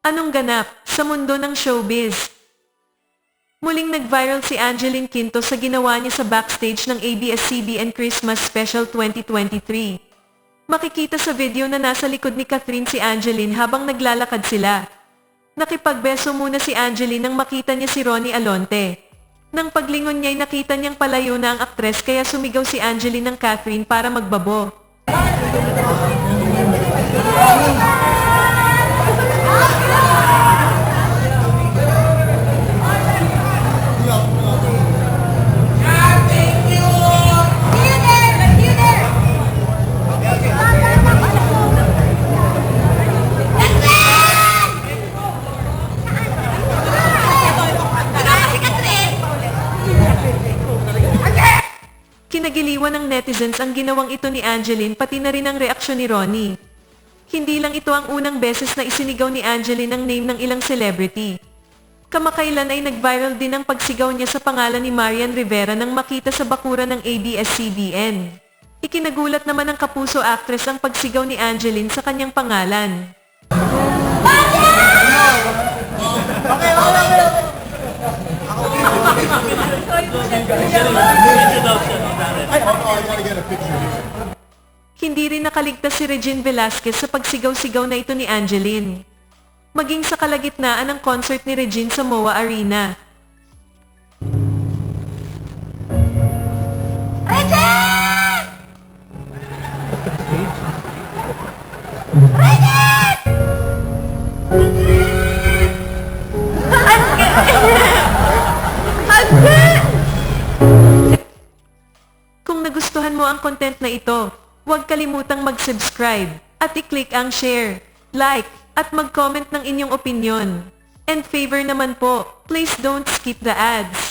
Anong ganap sa mundo ng showbiz? Muling nag-viral si Angeline Quinto sa ginawa niya sa backstage ng ABS-CBN Christmas Special 2023. Makikita sa video na nasa likod ni Catherine si Angeline habang naglalakad sila. Nakipagbeso muna si Angeline nang makita niya si Ronnie Alonte. Nang paglingon niya'y nakita niyang palayo na ang aktres kaya sumigaw si Angeline ng Catherine para magbabo. Kinagiliwan ng netizens ang ginawang ito ni Angeline pati na rin ang reaksyon ni Ronnie. Hindi lang ito ang unang beses na isinigaw ni Angeline ang name ng ilang celebrity. Kamakailan ay nag-viral din ang pagsigaw niya sa pangalan ni Marian Rivera nang makita sa bakuran ng ABS-CBN. Ikinagulat naman ng kapuso actress ang pagsigaw ni Angeline sa kanyang pangalan. Hindi rin nakaligtas si Regine Velasquez sa pagsigaw-sigaw na ito ni Angeline. Maging sa kalagitnaan ng concert ni Regine sa MOA Arena. Kung nagustuhan mo ang content na ito, huwag kalimutang mag-subscribe at i-click ang share, like, at mag-comment ng inyong opinion. And favor naman po, please don't skip the ads.